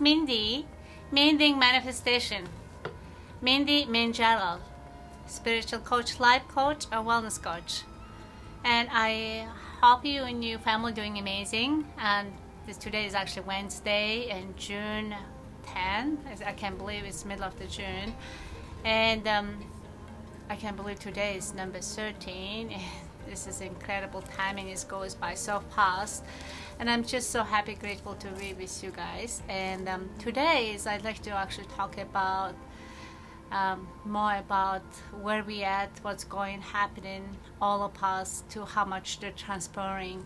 Mendee, Mending Manifestation, Mendee Mendjargal, spiritual coach, life coach, or wellness coach. And I hope you and your family are doing amazing. And today is actually Wednesday and June 10. I can't believe it's middle of the June. And I can't believe today is number 13. This is incredible timing. It goes by so fast. And I'm just so happy, grateful to be with you guys. And today I'd like to actually talk about more about where we at, what's happening, all of us, to how much they're transcending,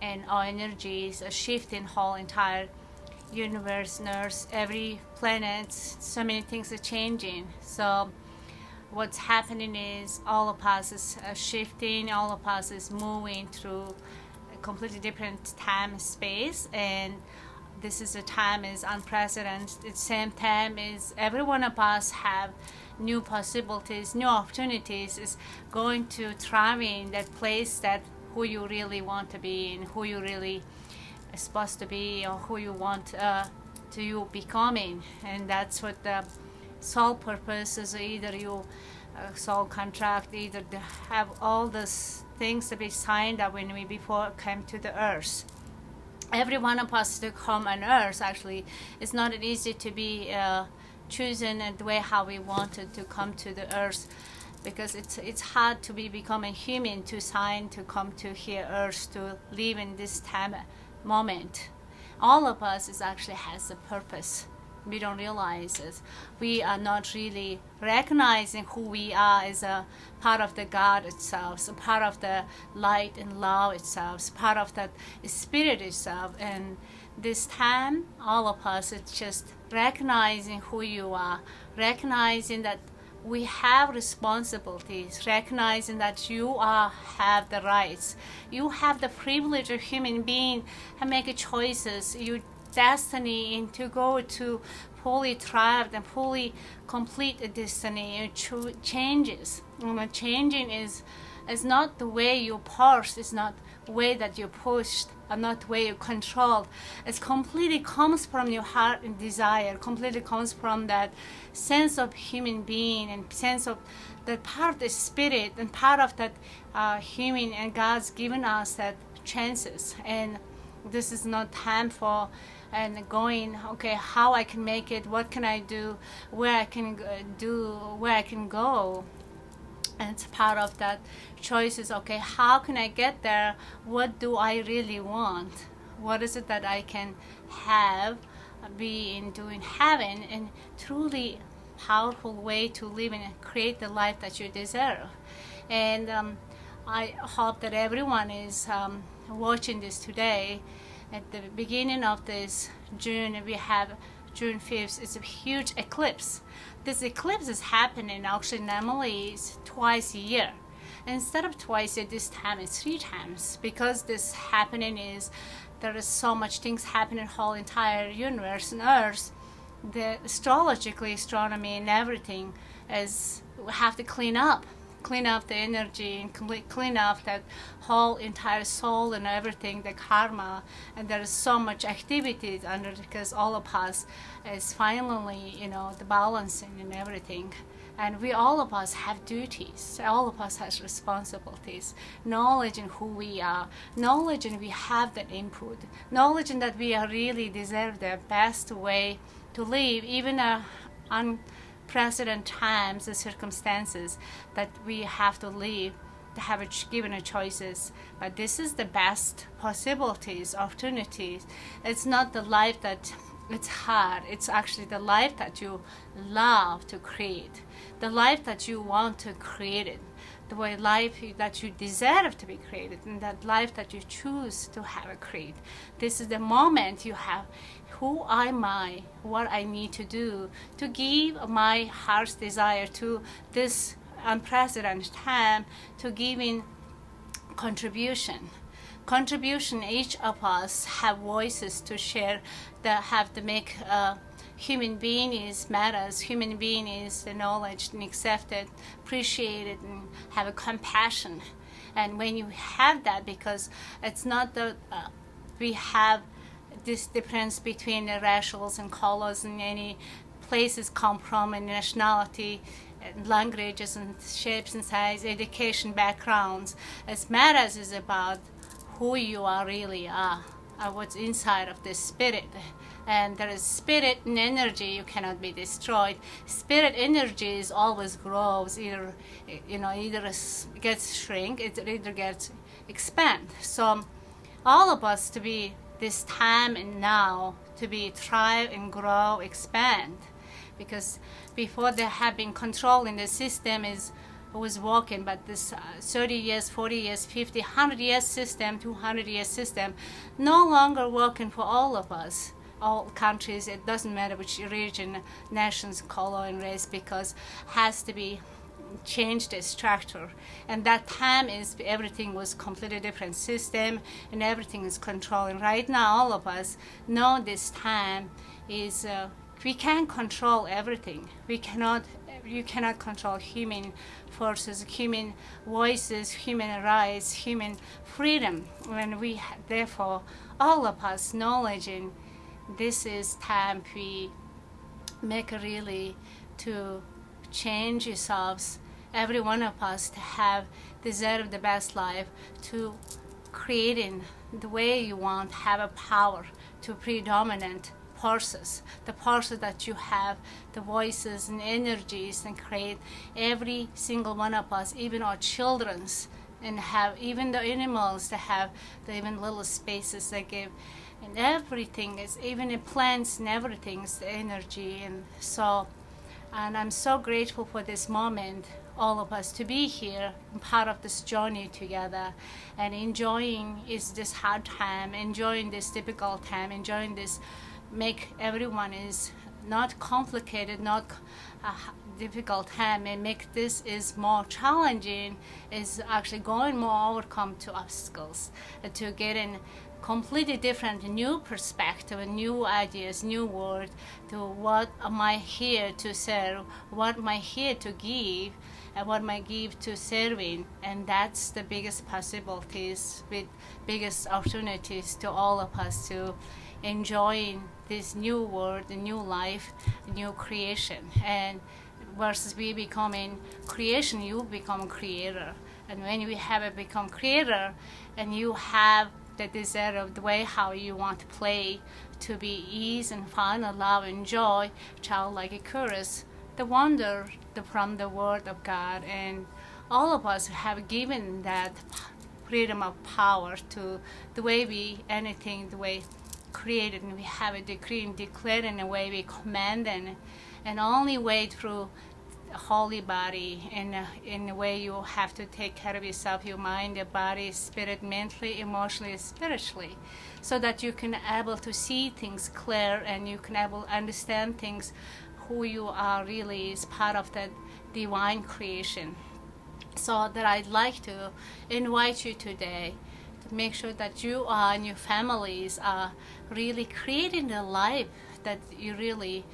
and our energies are shifting whole entire universe, nurse, every planet. So many things are changing. So what's happening is all of us is shifting, all of us is moving through a completely different time space, and this is a time is unprecedented. At the same time is every one of us have new possibilities, new opportunities, is going to thrive in that place that who you really want to be and who you really are supposed to be, or who you want to you becoming. And that's what the soul purpose is. Either you soul contract, either to have all these things to be signed up when we before came to the earth. Every one of us to come on earth, actually, it's not easy to be chosen in the way how we wanted to come to the earth, because it's hard to become a human, to sign to come to here earth, to live in this time moment. All of us is actually has a purpose. We don't realize it. We are not really recognizing who we are as a part of the God itself, a part of the light and love itself, part of that spirit itself. And this time, all of us, it's just recognizing who you are, recognizing that we have responsibilities, recognizing that you have the rights, you have the privilege of human being and make choices. You destiny and to go to fully thrive and fully complete a destiny. It changes. And changing is not the way you push, it's not the way that you pushed, and not the way you controlled. It completely comes from your heart and desire, completely comes from that sense of human being and sense of that part of the spirit and part of that human, and God's given us that chances. And this is not time for and going, okay, how I can make it, what can I do, where I can where I can go. And it's part of that choices, okay, how can I get there, what do I really want, what is it that I can have, be in doing, having, and truly powerful way to live and create the life that you deserve. And I hope that everyone is watching this today. At the beginning of this June, we have June 5th. It's a huge eclipse. This eclipse is happening actually normally is twice a year. Instead of twice a year, this time it's 3 times, because this happening is there is so much things happening whole entire universe and earth. The astronomy and everything is we have to clean up the energy and clean up that whole entire soul and everything, the karma. And there is so much activities under, because all of us is finally, the balancing and everything. And we all of us have duties, all of us has responsibilities, knowledge in who we are, knowledge and we have that input, knowledge in that we are really deserve the best way to live, even unprecedented times, the circumstances that we have to live, to have given a choices. But this is the best possibilities, opportunities. It's not the life that it's hard. It's actually the life that you love to create, the life that you want to create it, the way life that you deserve to be created, and that life that you choose to have a create. This is the moment you have. Who am I? What I need to do to give my heart's desire to this unprecedented time, to giving contribution. Each of us have voices to share, that have to make human being is matters. Human being is acknowledged and accepted, appreciated, and have a compassion. And when you have that, because it's not that we have this difference between the racials and colors and any places come from and nationality and languages and shapes and size, education backgrounds. As matters is about who you are really are, what's inside of the spirit. And there is spirit and energy, you cannot be destroyed. Spirit energy is always grows, either gets shrink, it either gets expand. So all of us to be this time and now to be thrive and grow, expand, because before they have been controlling the system was working, but this 30 years, 40 years, 50, 100 years system, 200 years system, no longer working for all of us, all countries. It doesn't matter which region, nations, color, and race, because has to be changed the structure. And that time is everything was completely different system, and everything is controlling. Right now, all of us know this time is we can't control everything. You cannot control human forces, human voices, human rights, human freedom. When we, therefore, all of us knowledging this is time we make really to change yourselves, every one of us to have deserve the best life, to creating the way you want, have a power to predominant forces, the forces that you have, the voices and energies, and create every single one of us, even our children's, and have even the animals that have the even little spaces they give, and everything is even the plants and everything is the energy. And I'm so grateful for this moment, all of us to be here and part of this journey together, and enjoying is this hard time, enjoying this difficult time, enjoying this, make everyone is not complicated, not difficult time, and make this is more challenging, is actually going more overcome to obstacles, to get in completely different new perspective, new ideas, new word, to what am I here to serve, what am I here to give, and what am I give to serving. And that's the biggest possibilities, with biggest opportunities to all of us to enjoying this new world, a new life, a new creation. And versus we becoming creation, you become creator. And when we have it become creator, and you have the desire of the way how you want to play, to be ease and fun and love and joy, childlike a curious, the wonder from the word of God. And all of us have given that freedom of power to the way we anything, the way created, and we have a decree and declared in a way we command, and only way through the holy body, in a way you have to take care of yourself, your mind, your body, spirit, mentally, emotionally, spiritually, so that you can able to see things clear, and you can able to understand things, who you are really is part of that divine creation. So that I'd like to invite you today to make sure that you are and your families are really creating the life that you really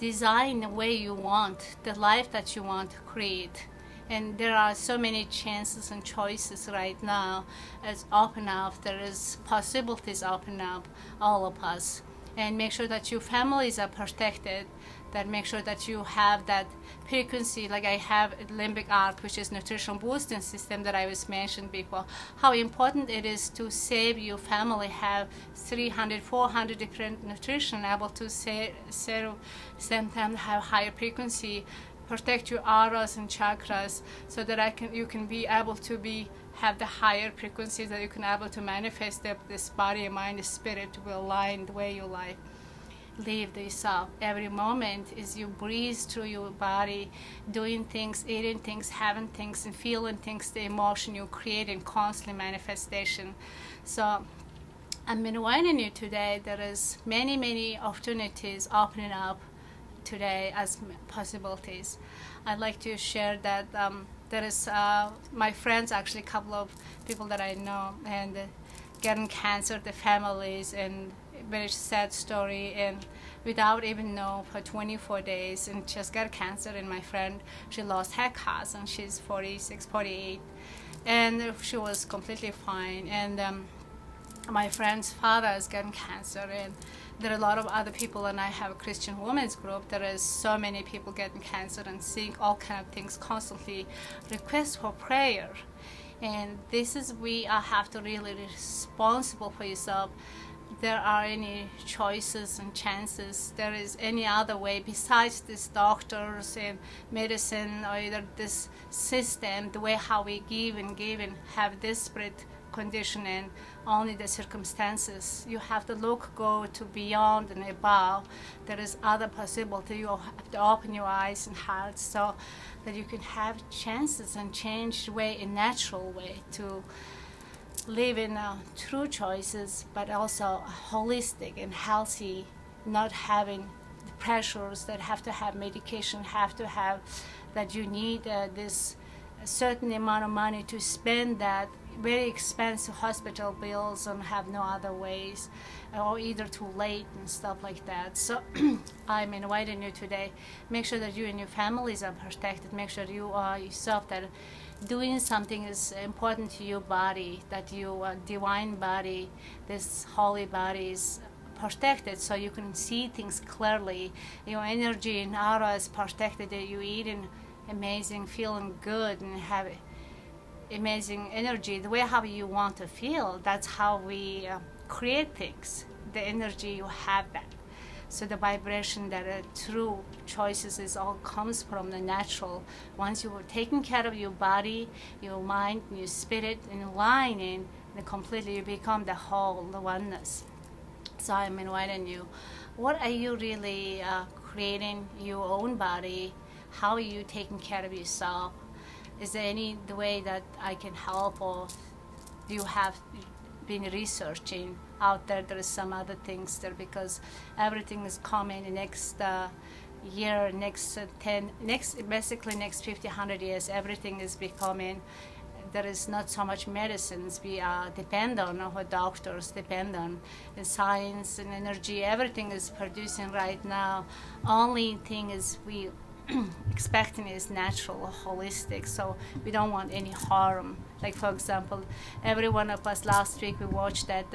design the way you want, the life that you want to create. And there are so many chances and choices right now as open up. There is possibilities open up, all of us. And make sure that your families are protected, that make sure that you have that frequency, like I have limbic arc, which is nutrition boosting system that I was mentioned before, how important it is to save your family, have 300, 400 different nutrition, able to serve, sometimes have higher frequency, protect your auras and chakras, so that you can be able to have the higher frequencies, that you can able to manifest this body, mind, spirit will align the way you live yourself. Every moment is you breathe through your body, doing things, eating things, having things, and feeling things, the emotion you create in constant manifestation. So I'm inviting you today. There is many opportunities opening up today as possibilities. I'd like to share that there is my friends, actually a couple of people that I know, and getting cancer, the families, and very sad story, and without even know for 24 days, and just got cancer. And my friend, she lost her cousin, she's 46, 48, and she was completely fine. And my friend's father is getting cancer, and there are a lot of other people, and I have a Christian women's group. There is so many people getting cancer and seeing all kind of things, constantly request for prayer. And this is, we have to really be responsible for yourself. There are any choices and chances, there is any other way besides these doctors and medicine, or either this system, the way how we give and have desperate condition and only the circumstances. You have to go to beyond and above. There is other possibility. You have to open your eyes and hearts so that you can have chances and change the way, a natural way to live in true choices, but also holistic and healthy, not having the pressures that have to have medication, have to have that you need this certain amount of money to spend that very expensive hospital bills and have no other ways, or either too late and stuff like that. So I'm inviting you today, make sure that you and your families are protected, make sure you are yourself that doing something is important to your body, that your divine body, this holy body is protected so you can see things clearly, your energy and aura is protected, that you eating amazing, feeling good and have amazing energy, the way how you want to feel. That's how we create things, the energy you have that. So the vibration that true choices is all comes from the natural. Once you are taking care of your body, your mind, your spirit, and aligning, then completely you become the whole, the oneness. So I'm inviting you. What are you really creating your own body? How are you taking care of yourself? Is there any the way that I can help, or you have been researching out there? There is some other things there, because everything is coming in next year, next 50, 100 years, everything is becoming. There is not so much medicines. We depend on our doctors, depend on the science and energy. Everything is producing right now. Only thing is we expecting is natural, holistic, so we don't want any harm. Like for example, every one of us last week we watched that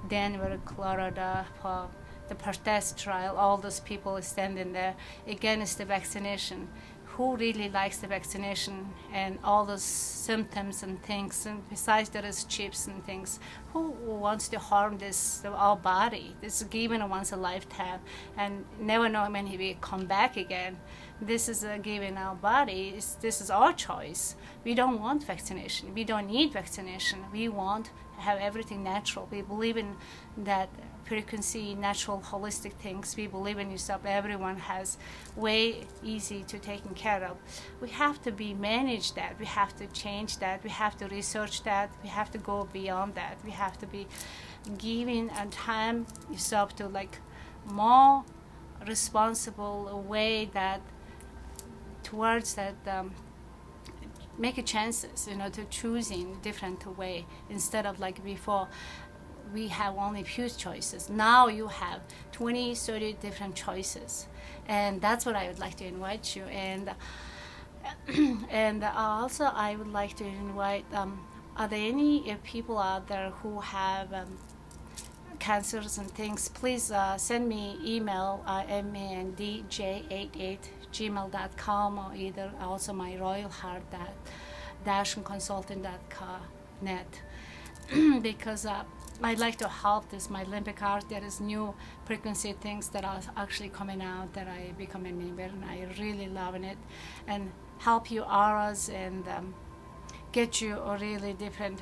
Denver, Colorado, for the protest trial. All those people standing there against the vaccination. Who really likes the vaccination and all those symptoms and things? And besides, there is chips and things. Who wants to harm our body? This is given once a lifetime, and never know when he will come back again. This is given our body. This is our choice. We don't want vaccination. We don't need vaccination. We want to have everything natural. We believe in that frequency, natural, holistic things. We believe in yourself. Everyone has way easy to taken care of. We have to manage that. We have to change that. We have to research that. We have to go beyond that. We have to be giving and time yourself to like more responsible way that towards that make a chances, to choosing different way instead of like before. We have only few choices. Now you have 20, 30 different choices, and that's what I would like to invite you. And and also I would like to invite. Are there any people out there who have cancers and things? Please send me email mendj88@gmail.com, or either also my royal heart consultant.net because I'd like to help this, my limbic heart. There is new frequency things that are actually coming out that I become a member, and I really loving it, and help you auras and get you a really different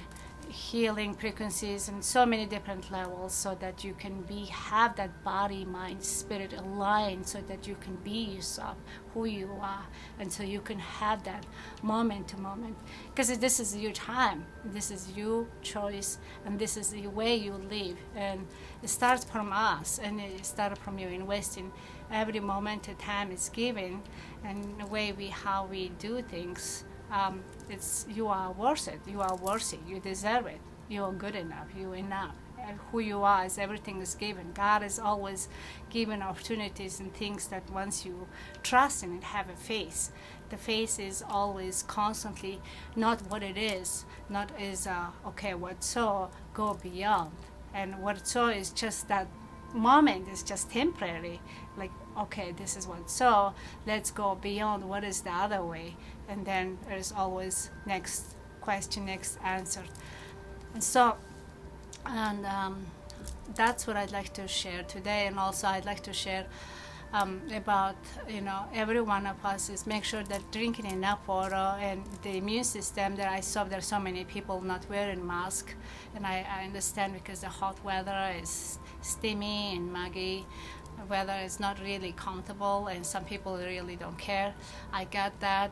healing frequencies and so many different levels, so that you can have that body, mind, spirit aligned, so that you can be yourself, who you are, and so you can have that moment to moment, because this is your time, this is your choice, and this is the way you live, and it starts from us, and it starts from you investing every moment of time is given, and the way how we do things. You are worth it. You are worthy. You deserve it. You are good enough. You enough. who you are is everything is given. God is always giving opportunities and things that once you trust in it, have a faith. The faith is always constantly not what it is, not is okay, what so, go beyond. And what so is just that moment is just temporary, like okay, this is what so, let's go beyond what is the other way. And then there's always next question, next answer. And so, and that's what I'd like to share today. And also I'd like to share about, every one of us is make sure that drinking enough water, and the immune system. That I saw there's so many people not wearing mask, and I understand because the hot weather is steamy and muggy. Weather is not really comfortable, and some people really don't care. I get that.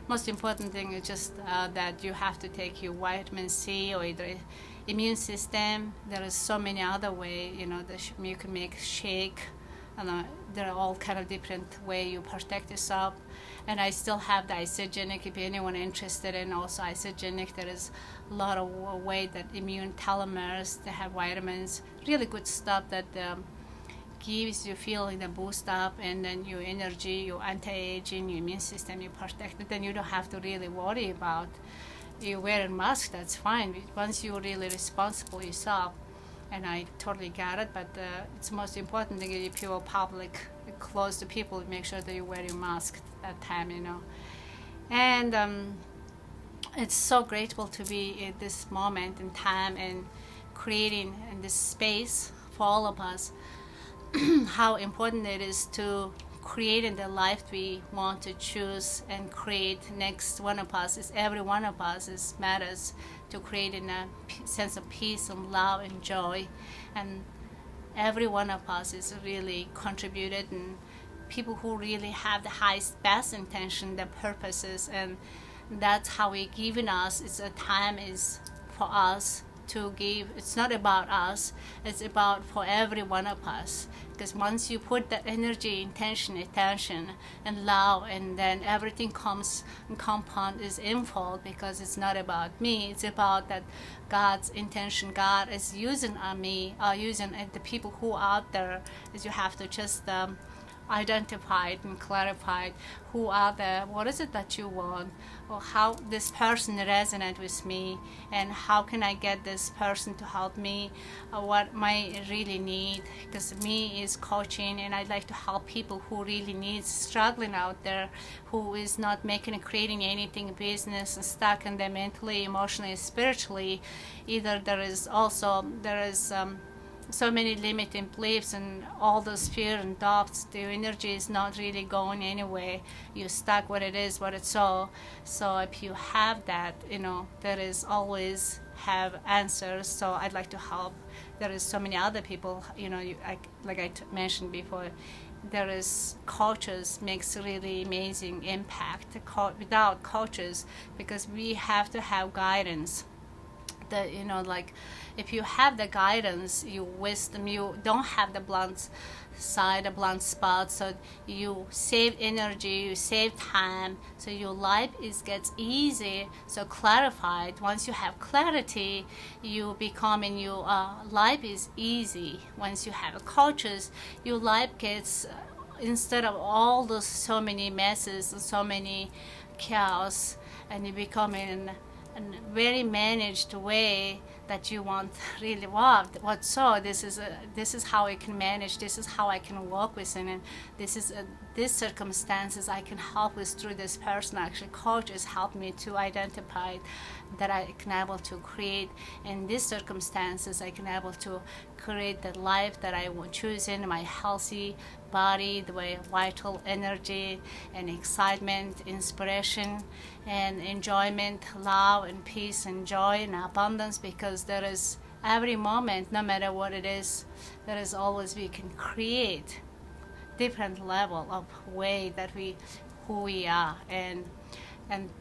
Most important thing is just that you have to take your vitamin C or either immune system. There is so many other ways, you can make shake. There are all kind of different way you protect yourself. And I still have the isogenic, if anyone interested in also isogenic. There is a lot of way that immune telomeres, they have vitamins, really good stuff that gives you feeling the boost up, and then your energy, your anti-aging, your immune system, you protect it. Then you don't have to really worry about you wearing mask. That's fine once you're really responsible yourself. And I totally get it, but it's the most important thing if you're public, close to people, make sure that you wear your mask at that time, And it's so grateful to be at this moment in time and creating in this space for all of us. How important it is to create in the life we want to choose and create. Next one of us is every one of us is matters to create in a sense of peace and love and joy, and every one of us is really contributed, and people who really have the highest best intention, their purposes, and that's how we given us. It's a time is for us to give. It's not about us, it's about for every one of us, because once you put that energy, intention, attention and love, and then everything comes and compound is infold, because it's not about me, it's about that God's intention. God is using me, using the people who are out there. Is you have to just identified and clarified who are what is it that you want, or how this person resonate with me, and how can I get this person to help me, what I really need. Because me is coaching, and I'd like to help people who really need, struggling out there, who is not creating anything business and stuck in them mentally, emotionally, spiritually. Either there is so many limiting beliefs and all those fear and doubts. The energy is not really going anywhere. You're stuck what it is, what it's all. So if you have that, there is always have answers. So I'd like to help. There is so many other people, like I mentioned before, there is coaches makes really amazing impact. Without coaches, because we have to have guidance. If you have the guidance, you wisdom, you don't have the blunt spot, so you save energy, you save time, so your life gets easy, so clarified. Once you have clarity, you become, and your life is easy. Once you have coaches, your life gets, instead of all those so many messes and so many chaos, and you become in a very managed way that you want really this is how I can manage, this is how I can work with it, and these circumstances I can help with through this person. Actually, coaches help me to identify that I can able to create in these circumstances. I can able to create the life that I will choose in my healthy body, the way vital energy and excitement, inspiration and enjoyment, love and peace and joy and abundance. Because there is every moment, no matter what it is, there is always we can create different level of way that who we are, and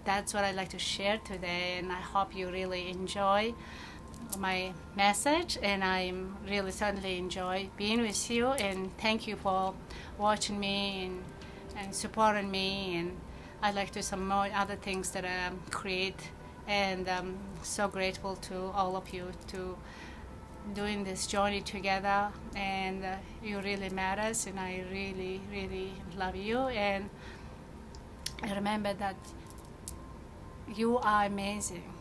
that's what I'd like to share today. And I hope you really enjoy my message, and I'm really certainly enjoy being with you, and thank you for watching me and supporting me. And I'd like to do some more other things that I create, and I'm so grateful to all of you to doing this journey together, and you really matters, and I really, really love you. And I remember that you are amazing.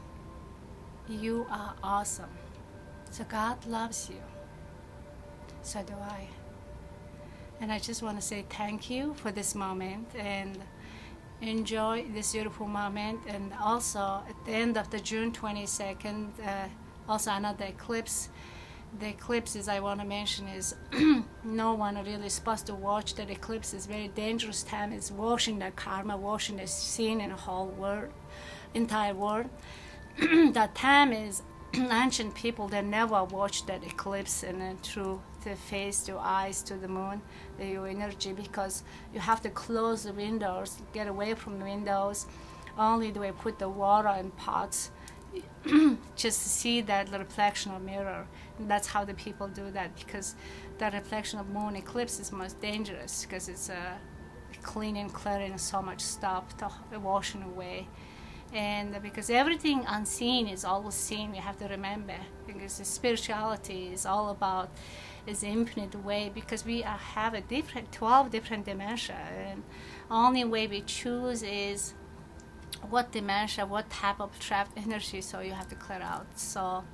You are awesome. So God loves you. So do I. And I just want to say thank you for this moment, and enjoy this beautiful moment. And also at the end of the June 22nd, also another eclipse. The eclipses I want to mention is no one really supposed to watch that eclipse. It's very dangerous time. It's washing the karma, washing the sin in the whole world, entire world. That time is ancient people, they never watched that eclipse and through the face, to eyes, to the moon, the energy, because you have to close the windows, get away from the windows. Only the way put the water in pots, just to see that reflection of mirror. And that's how the people do that, because the reflection of moon eclipse is most dangerous, because it's cleaning, clearing so much stuff, washing away. And because everything unseen is always seen, we have to remember, because the spirituality is all about is infinite way, because we have a different 12 different dimensions, and only way we choose is what dimension, what type of trapped energy, so you have to clear out. So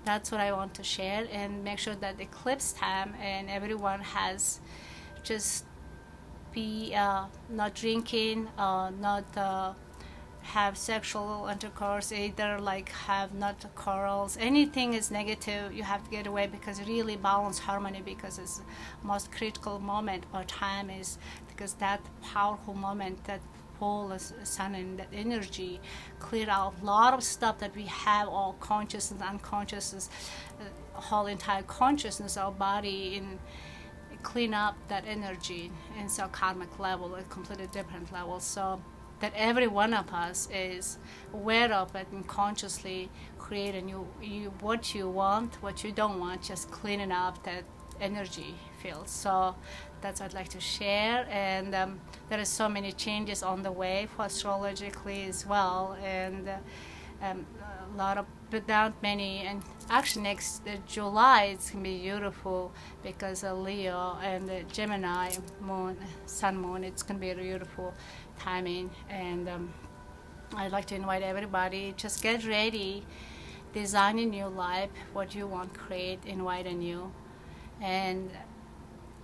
that's what I want to share, and make sure that eclipse time and everyone has just be not drinking, not have sexual intercourse, either like have not quarrels, anything is negative, you have to get away, because really balance harmony, because it's most critical moment or time, is because that powerful moment, that full sun and that energy clear out a lot of stuff that we have, all consciousness, unconsciousness, whole entire consciousness, our body, in clean up that energy, and so karmic level, a completely different level. So that every one of us is aware of it and consciously create a new, what you want, what you don't want, just cleaning up that energy field. So that's what I'd like to share. And there are so many changes on the way for astrologically as well, and a lot of, but not many. And actually next July it's gonna be beautiful, because Leo and the Gemini moon, sun moon, it's gonna be a beautiful timing. And I'd like to invite everybody, just get ready, design a new life, what you want, create, invite a new, and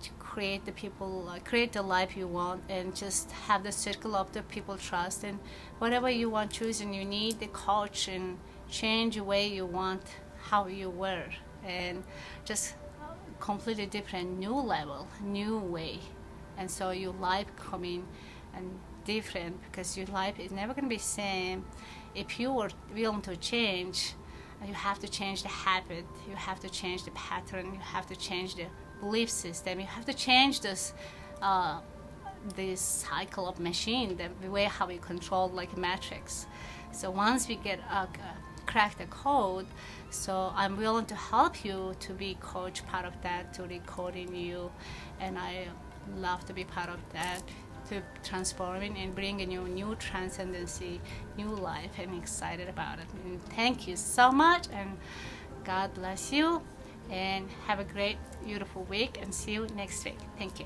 to create the people, create the life you want, and just have the circle of the people trust, and whatever you want, choose. And you need the coach, and change the way you want, how you were, and just completely different, new level, new way. And so your life coming and different, because your life is never going to be same. If you were willing to change, you have to change the habit, you have to change the pattern, you have to change the belief system, you have to change this cycle of machine, the way how we control, like matrix. So once we get crack the code, so I'm willing to help you to be coach, part of that, to recoding you, and I love to be part of that, to transforming and bringing you new transcendency, new life, and excited about it. And thank you so much, and God bless you, and have a great, beautiful week, and see you next week. Thank you.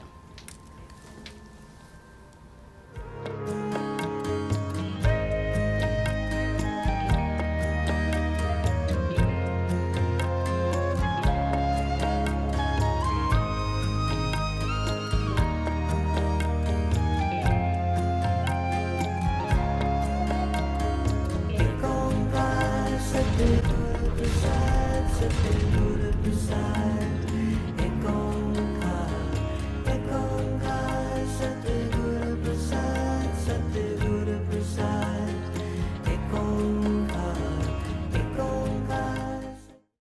Con vai se